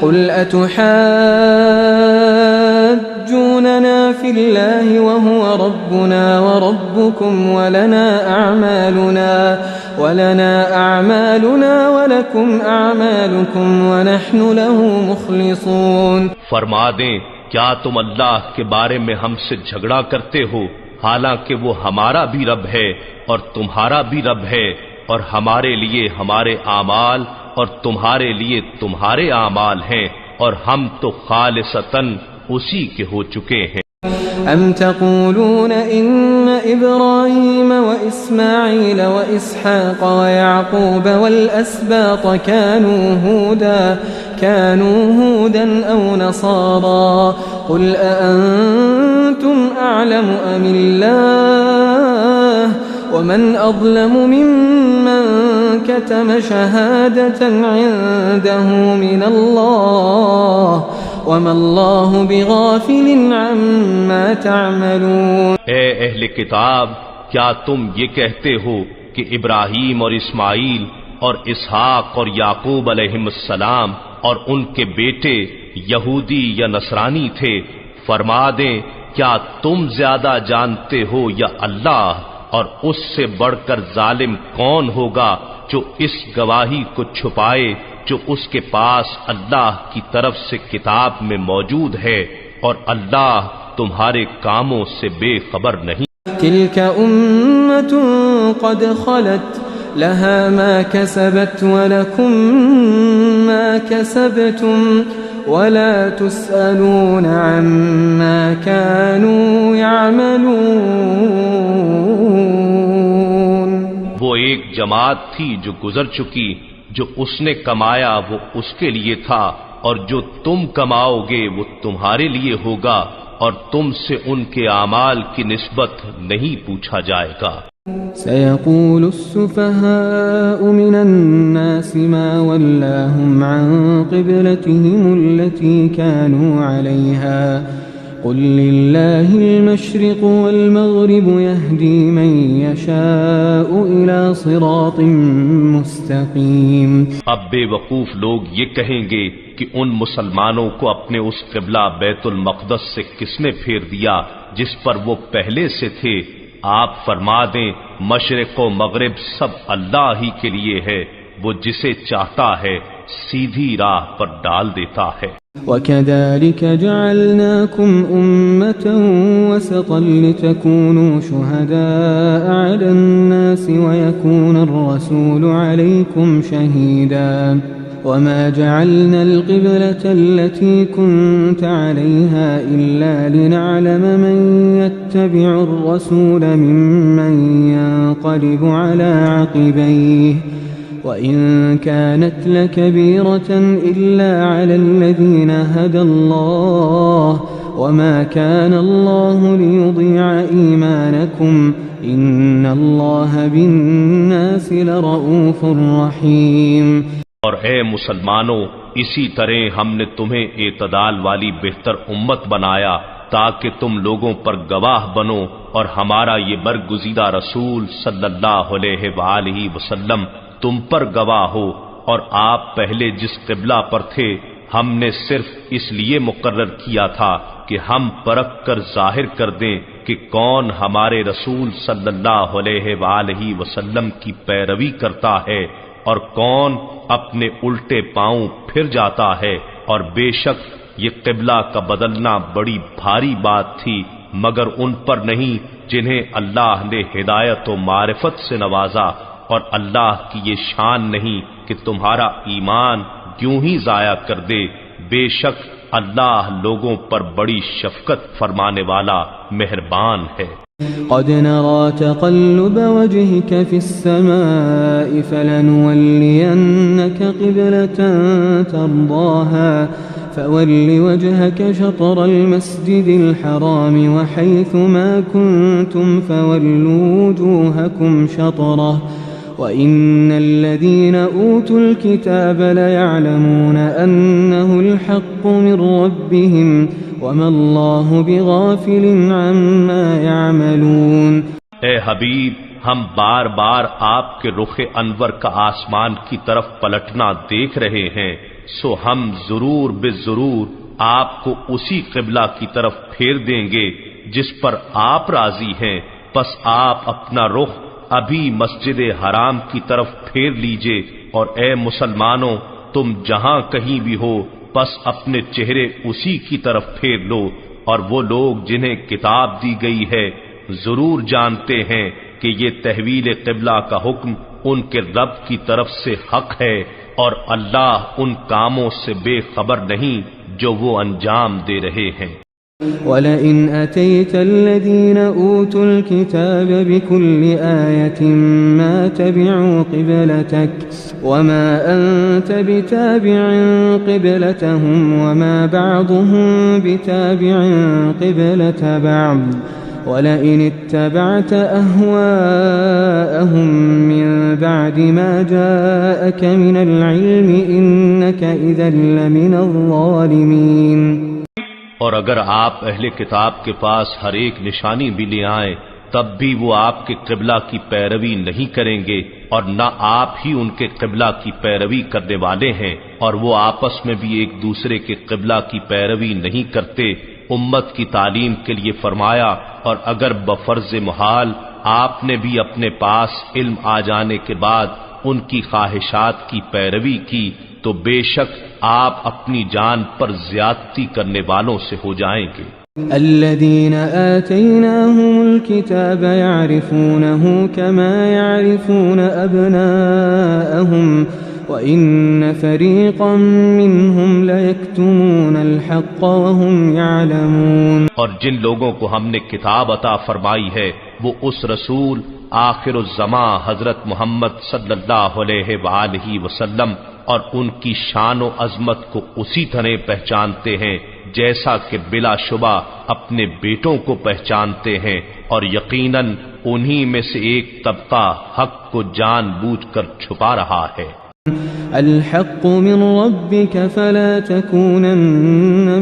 قل أتحاجوننا في الله وهو ربنا وربكم ولنا أعمالنا ولكم أعمالكم ونحن له مخلصون. فرما دیں کیا تم اللہ کے بارے میں ہم سے جھگڑا کرتے ہو حالانکہ وہ ہمارا بھی رب ہے اور تمہارا بھی رب ہے، اور ہمارے لیے ہمارے اعمال اور تمہارے لیے تمہارے اعمال ہیں، اور ہم تو خالصتاً اسی کے ہو چکے ہیں. أم تقولون إن إبراهيم وإسماعيل وإسحاق ويعقوب والأسباط كانوا هودا أو نصارى قل أأنتم أعلم أم الله ومن أظلم ممن كتم شهادة عنده من الله وما الله بغافل عما تعملون. اے اہل کتاب، کیا تم یہ کہتے ہو کہ ابراہیم اور اسماعیل اور اسحاق اور یعقوب علیہم السلام اور ان کے بیٹے یہودی یا نصرانی تھے؟ فرما دیں کیا تم زیادہ جانتے ہو یا اللہ، اور اس سے بڑھ کر ظالم کون ہوگا جو اس گواہی کو چھپائے جو اس کے پاس اللہ کی طرف سے کتاب میں موجود ہے، اور اللہ تمہارے کاموں سے بے خبر نہیں. تلك أمة قد خلت لها ما كسبت ولكم ما كسبتم ولا تسألون عما كانوا يعملون. وہ ایک جماعت تھی جو گزر چکی، جو اس نے کمایا وہ اس کے لیے تھا، اور جو تم کماؤ گے وہ تمہارے لیے ہوگا، اور تم سے ان کے اعمال کی نسبت نہیں پوچھا جائے گا. سيقول السفهاء من الناس ما ولاهم عن قبلتهم التي كانوا عليها قل لله المشرق والمغرب يهدي من يشاء إلى صراط مستقيم. اب بے وقوف لوگ یہ کہیں گے کہ ان مسلمانوں کو اپنے اس قبلہ بیت المقدس سے کس نے پھیر دیا جس پر وہ پہلے سے تھے؟ آپ فرما دیں مشرق و مغرب سب اللہ ہی کے لیے ہے، وہ جسے چاہتا ہے سیدھی راہ پر ڈال دیتا ہے. وَكَذَلِكَ جَعَلْنَاكُمْ أُمَّةً وَسَطًا لِتَكُونُوا شُهَدَاءَ عَلَى النَّاسِ وَيَكُونَ الرَّسُولُ عَلَيْكُمْ شَهِيدًا وَمَا جَعَلْنَا الْقِبْلَةَ الَّتِي كُنْتَ عَلَيْهَا إِلَّا لِنَعْلَمَ مَنْ يَتَّبِعُ الرَّسُولَ مِمَّنْ يَنْقَلِبُ عَلَى عَقِبَيْهِ وَإِنْ كَانَتْ لَكَبِيرَةً إِلَّا عَلَى الَّذِينَ هَدَى اللَّهُ وَمَا كَانَ اللَّهُ لِيُضِيعَ إِيمَانَكُمْ إِنَّ اللَّهَ بِالنَّاسِ لَرَءُوفٌ رَحِيمٌ. اور اے مسلمانوں، اسی طرح ہم نے تمہیں اعتدال والی بہتر امت بنایا تاکہ تم لوگوں پر گواہ بنو، اور ہمارا یہ برگزیدہ رسول صلی اللہ علیہ وآلہ وسلم تم پر گواہ ہو. اور آپ پہلے جس قبلہ پر تھے ہم نے صرف اس لیے مقرر کیا تھا کہ ہم پرکھ کر ظاہر کر دیں کہ کون ہمارے رسول صلی اللہ علیہ وآلہ وسلم کی پیروی کرتا ہے اور کون اپنے الٹے پاؤں پھر جاتا ہے. اور بے شک یہ قبلہ کا بدلنا بڑی بھاری بات تھی، مگر ان پر نہیں جنہیں اللہ نے ہدایت و معرفت سے نوازا، اور اللہ کی یہ شان نہیں کہ تمہارا ایمان کیوں ہی ضائع کر دے. بے شک اللہ لوگوں پر بڑی شفقت فرمانے والا مہربان ہے. قد نرى تقلب وجهك في السماء فلنولينك قبلة ترضاها فول وجهك شطر المسجد الحرام وحيث ما كنتم فولوا وجوهكم شطره وَإِنَّ الَّذِينَ أُوتُوا الْكِتَابَ لَيَعْلَمُونَ أَنَّهُ الْحَقُّ مِنْ رَبِّهِمْ وَمَا اللَّهُ بِغَافِلٍ عَمَّا يَعْمَلُونَ. اے حبیب، ہم بار بار آپ کے رخ انور کا آسمان کی طرف پلٹنا دیکھ رہے ہیں. سو ہم ضرور بے ضرور آپ کو اسی قبلہ کی طرف پھیر دیں گے جس پر آپ راضی ہیں، پس آپ اپنا رخ ابھی مسجد حرام کی طرف پھیر لیجئے، اور اے مسلمانوں تم جہاں کہیں بھی ہو پس اپنے چہرے اسی کی طرف پھیر لو، اور وہ لوگ جنہیں کتاب دی گئی ہے ضرور جانتے ہیں کہ یہ تحویل قبلہ کا حکم ان کے رب کی طرف سے حق ہے، اور اللہ ان کاموں سے بے خبر نہیں جو وہ انجام دے رہے ہیں۔ وَلَئِنْ أَتَيْتَ الَّذِينَ أُوتُوا الْكِتَابَ بِكُلِّ آيَةٍ مَا تَبِعُوا قِبْلَتَكَ وَمَا أَنْتَ بِتَابِعٍ قِبْلَتَهُمْ وَمَا بَعْضُهُمْ بِتَابِعٍ قِبْلَةَ بَعْضٍ وَلَئِنِ اتَّبَعْتَ أَهْوَاءَهُمْ مِنْ بَعْدِ مَا جَاءَكَ مِنَ الْعِلْمِ إِنَّكَ إِذًا لَمِنَ الظَّالِمِينَ۔ اور اگر آپ اہل کتاب کے پاس ہر ایک نشانی بھی لے آئیں تب بھی وہ آپ کے قبلہ کی پیروی نہیں کریں گے، اور نہ آپ ہی ان کے قبلہ کی پیروی کرنے والے ہیں، اور وہ آپس میں بھی ایک دوسرے کے قبلہ کی پیروی نہیں کرتے۔ امت کی تعلیم کے لیے فرمایا، اور اگر بفرض محال آپ نے بھی اپنے پاس علم آ جانے کے بعد ان کی خواہشات کی پیروی کی تو بے شک آپ اپنی جان پر زیادتی کرنے والوں سے ہو جائیں گے۔ الذين آتيناهم الكتاب يعرفونه كما يعرفون أبناءهم وإن فريقا منهم ليكتمون الحق وهم يعلمون۔ اور جن لوگوں کو ہم نے کتاب عطا فرمائی ہے وہ اس رسول آخر الزمان حضرت محمد صلی اللہ علیہ وآلہ وسلم اور ان کی شان و عظمت کو اسی طرح پہچانتے ہیں جیسا کہ بلا شبہ اپنے بیٹوں کو پہچانتے ہیں، اور یقیناً انہی میں سے ایک طبقہ حق کو جان بوجھ کر چھپا رہا ہے۔ الحق من ربك فلا تكونن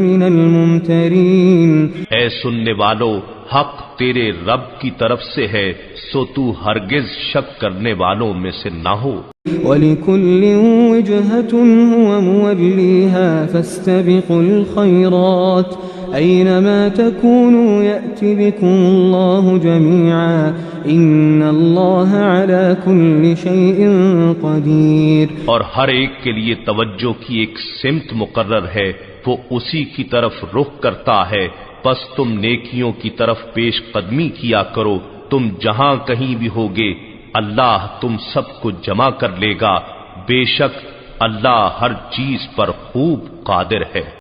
من الممترين۔ اے سننے والو، حق تیرے رب کی طرف سے ہے، سو تو ہرگز شک کرنے والوں میں سے نہ ہو۔ وَلِكُلٍّ وِجْهَةٌ هُوَ مُوَلِّيهَا فَاسْتَبِقُوا الْخَيْرَاتِ أَيْنَمَا تَكُونُوا يَأْتِ بِكُمُ اللَّهُ جَمِيعًا إِنَّ اللَّهَ عَلَى كُلِّ شَيْءٍ قَدِيرٌ۔ اور ہر ایک کے لیے توجہ کی ایک سمت مقرر ہے، وہ اسی کی طرف رخ کرتا ہے، پس تم نیکیوں کی طرف پیش قدمی کیا کرو، تم جہاں کہیں بھی ہوگے اللہ تم سب کو جمع کر لے گا، بے شک اللہ ہر چیز پر خوب قادر ہے۔